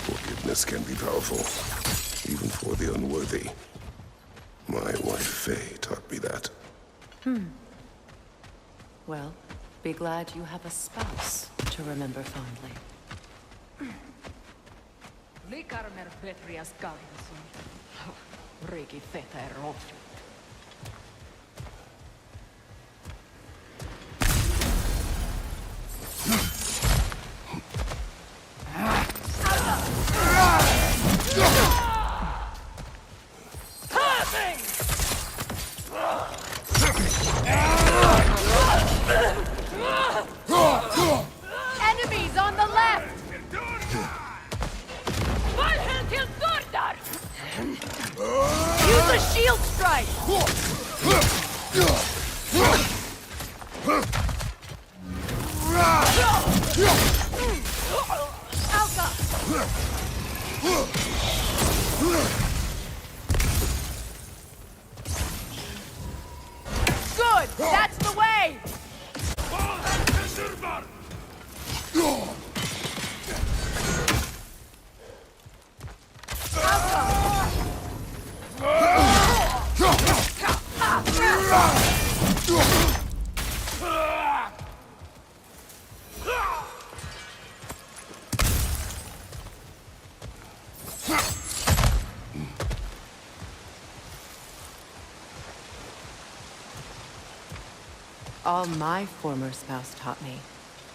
Forgiveness can be powerful, even for the unworthy. My wife Faye taught me that. Well, be glad you have a spouse to remember fondly. Enemies on the left! Use a shield strike! Alka! Good! That's the way! All my former spouse taught me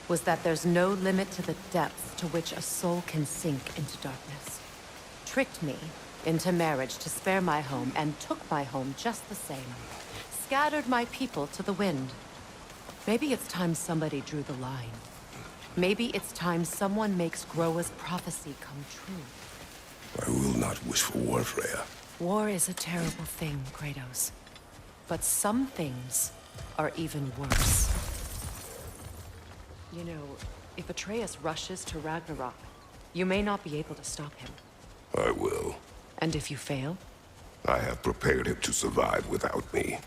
was that there's no limit to the depth to which a soul can sink into darkness. Tricked me into marriage to spare my home and took my home just the same. Scattered my people to the wind. Maybe it's time somebody drew the line. Maybe it's time someone makes Groa's prophecy come true. I will not wish for war, Freya. War is a terrible thing, Kratos. But some things are even worse. You know, if Atreus rushes to Ragnarok, you may not be able to stop him. I will. And if you fail? I have prepared him to survive without me,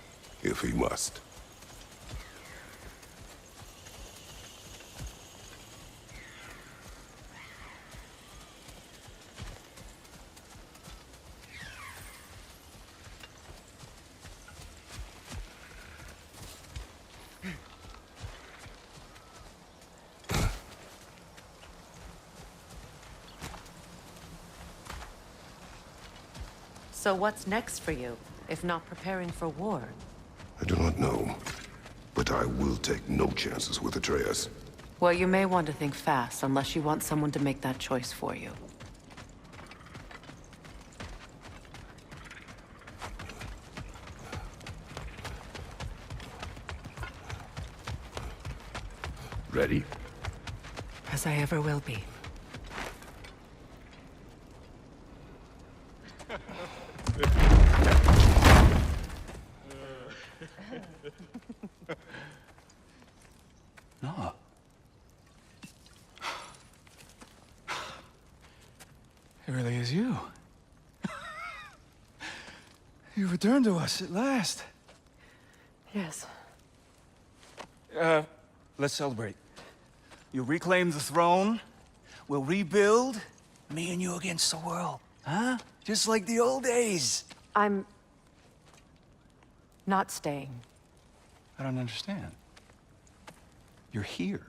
if he must. So what's next for you, if not preparing for war? I do not know, but I will take no chances with Atreus. Well, you may want to think fast, unless you want someone to make that choice for you. Ready? As I ever will be. No. It really is you. You returned to us at last. Yes. Let's celebrate. You reclaim the throne. We'll rebuild. Me and you against the world. Huh? Just like the old days. I'm not staying. I don't understand. You're here.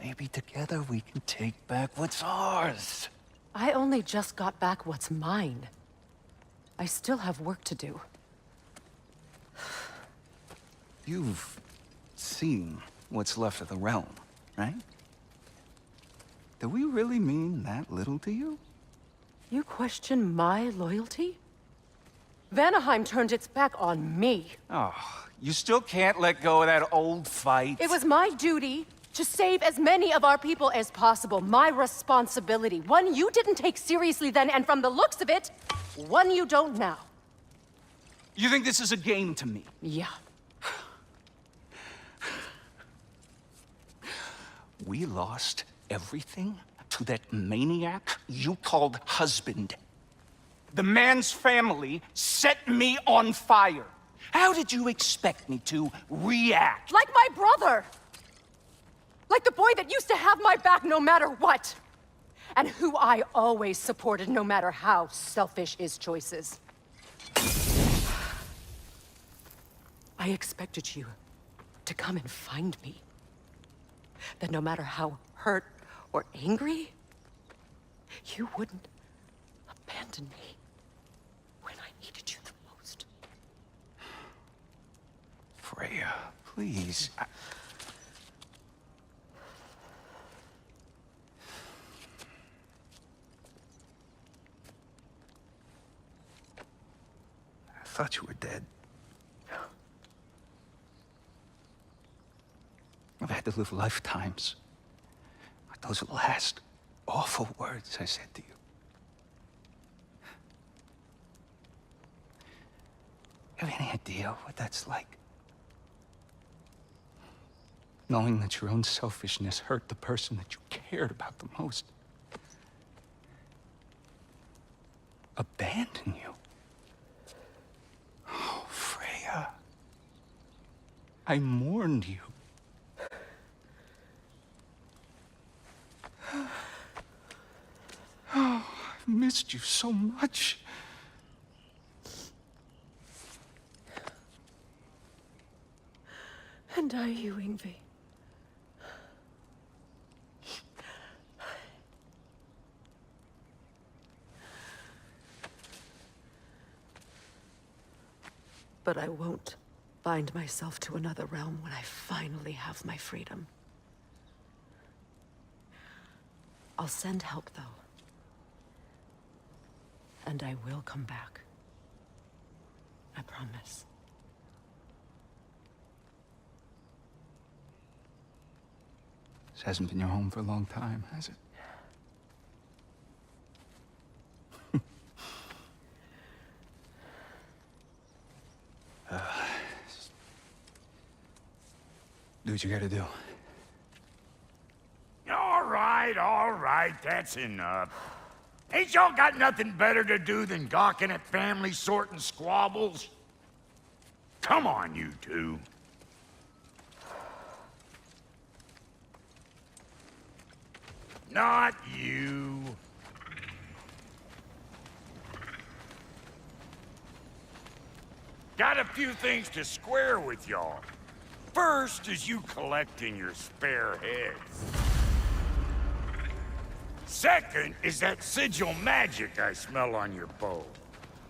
Maybe together we can take back what's ours. I only just got back what's mine. I still have work to do. You've seen what's left of the realm, right? Do we really mean that little to you? You question my loyalty? Vanaheim turned its back on me. Oh, you still can't let go of that old fight? It was my duty to save as many of our people as possible. My responsibility. One you didn't take seriously then, and from the looks of it, one you don't now. You think this is a game to me? Yeah. We lost everything to that maniac you called husband. The man's family set me on fire. How did you expect me to react? Like my brother! Like the boy that used to have my back no matter what! And who I always supported no matter how selfish his choices. I expected you to come and find me. That no matter how hurt or angry, you wouldn't abandon me when I needed you the most. Freya, please. I thought you were dead. I've had to live lifetimes with those last awful words I said to you. You have any idea what that's like? Knowing that your own selfishness hurt the person that you cared about the most. abandon you. Oh, Freya. I mourned you. Oh, I've missed you so much. And are you, Yngvi? But I won't bind myself to another realm when I finally have my freedom. I'll send help, though. And I will come back. I promise. This hasn't been your home for a long time, has it? Do what you gotta do. All right, that's enough. Ain't y'all got nothing better to do than gawking at family sorting squabbles? Come on, you two. Not you. Got a few things to square with y'all. First is you collecting your spare heads. Second is that sigil magic I smell on your bow.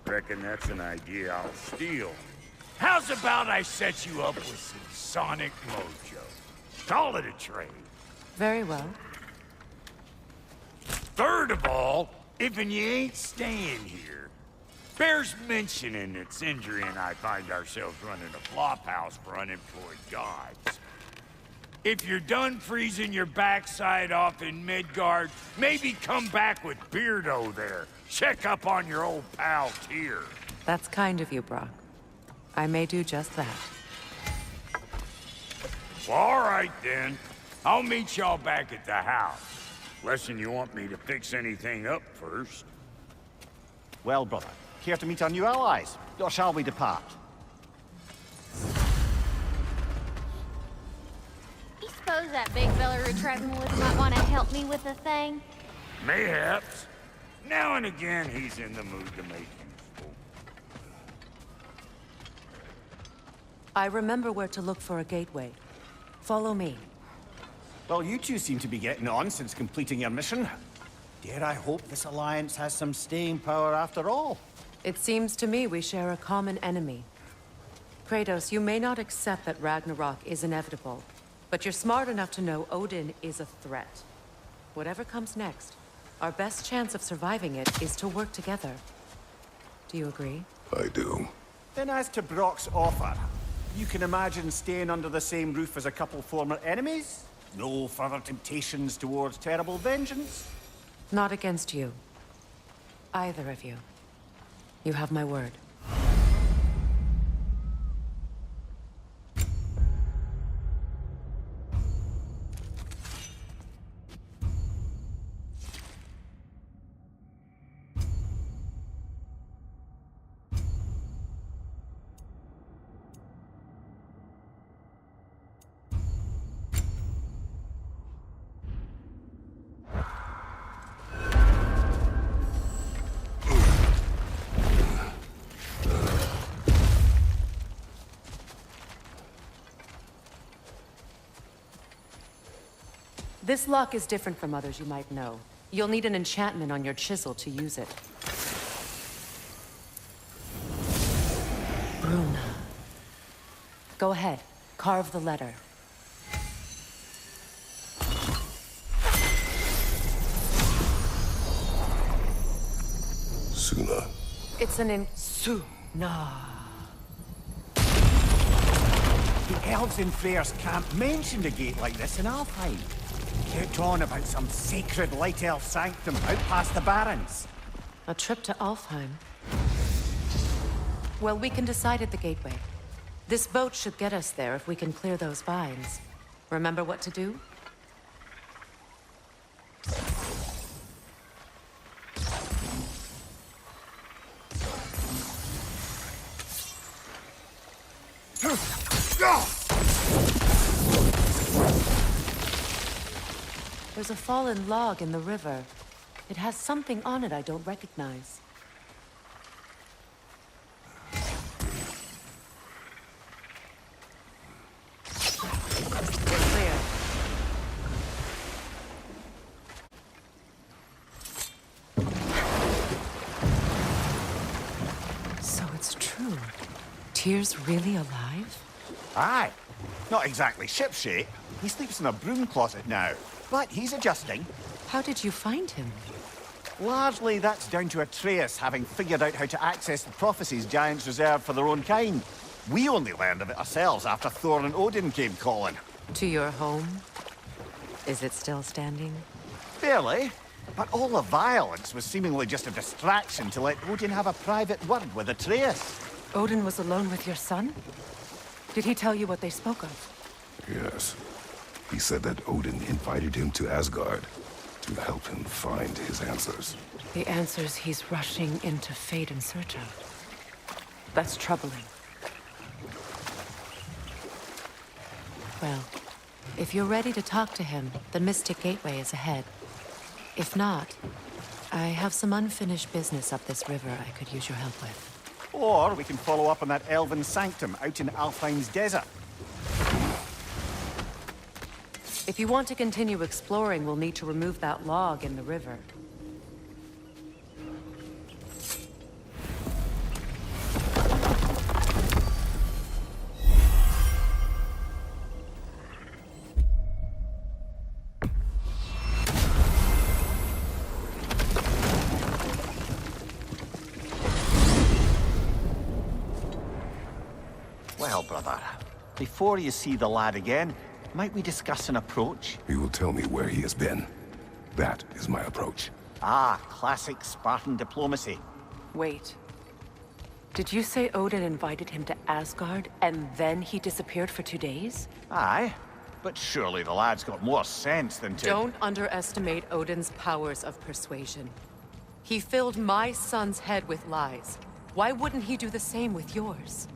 Reckon that's an idea I'll steal. How's about I set you up with some sonic mojo? Call it a trade. Very well. Third of all, if you ain't staying here, bears mentioning that Sindri and I find ourselves running a flop house for unemployed gods. If you're done freezing your backside off in Midgard, maybe come back with Beardo there. Check up on your old pal Tyr. That's kind of you, Brock. I may do just that. Well, all right then. I'll meet y'all back at the house. Unless you want me to fix anything up first. Well, brother, care to meet our new allies? Or shall we depart? You suppose that big fella we're traveling with might want to help me with a thing? Mayhaps. Now and again, he's in the mood to make useful. I remember where to look for a gateway. Follow me. Well, you two seem to be getting on since completing your mission. Dare I hope this alliance has some staying power after all? It seems to me we share a common enemy. Kratos, you may not accept that Ragnarok is inevitable, but you're smart enough to know Odin is a threat. Whatever comes next, our best chance of surviving it is to work together. Do you agree? I do. Then as to Brock's offer, you can imagine staying under the same roof as a couple former enemies? No further temptations towards terrible vengeance? Not against you. Either of you. You have my word. This lock is different from others you might know. You'll need an enchantment on your chisel to use it. Bruna. Go ahead. Carve the letter. Suna. It's an Suna. The elves in Freyr's camp mentioned a gate like this in Alfheim. Kept on about some sacred light elf sanctum out past the Barrens. A trip to Alfheim. Well, we can decide at the gateway. This boat should get us there if we can clear those vines. Remember what to do? There's a fallen log in the river. It has something on it I don't recognize. We're clear. So it's true. Tyr's really alive? Aye. Not exactly shipshape. He sleeps in a broom closet now. But he's adjusting. How did you find him? Largely, that's down to Atreus having figured out how to access the prophecies giants reserved for their own kind. We only learned of it ourselves after Thor and Odin came calling. To your home? Is it still standing? Barely. But all the violence was seemingly just a distraction to let Odin have a private word with Atreus. Odin was alone with your son? Did he tell you what they spoke of? Yes. He said that Odin invited him to Asgard to help him find his answers. The answers he's rushing into fate in search of. That's troubling. Well, if you're ready to talk to him, the Mystic Gateway is ahead. If not, I have some unfinished business up this river I could use your help with. Or we can follow up on that elven sanctum out in Alfheim's desert. If you want to continue exploring, we'll need to remove that log in the river. Well, brother, before you see the lad again, might we discuss an approach? He will tell me where he has been. That is my approach. Ah, classic Spartan diplomacy. Wait. Did you say Odin invited him to Asgard, and then he disappeared for 2 days? Aye, but surely the lad's got more sense than to... Don't underestimate Odin's powers of persuasion. He filled my son's head with lies. Why wouldn't he do the same with yours?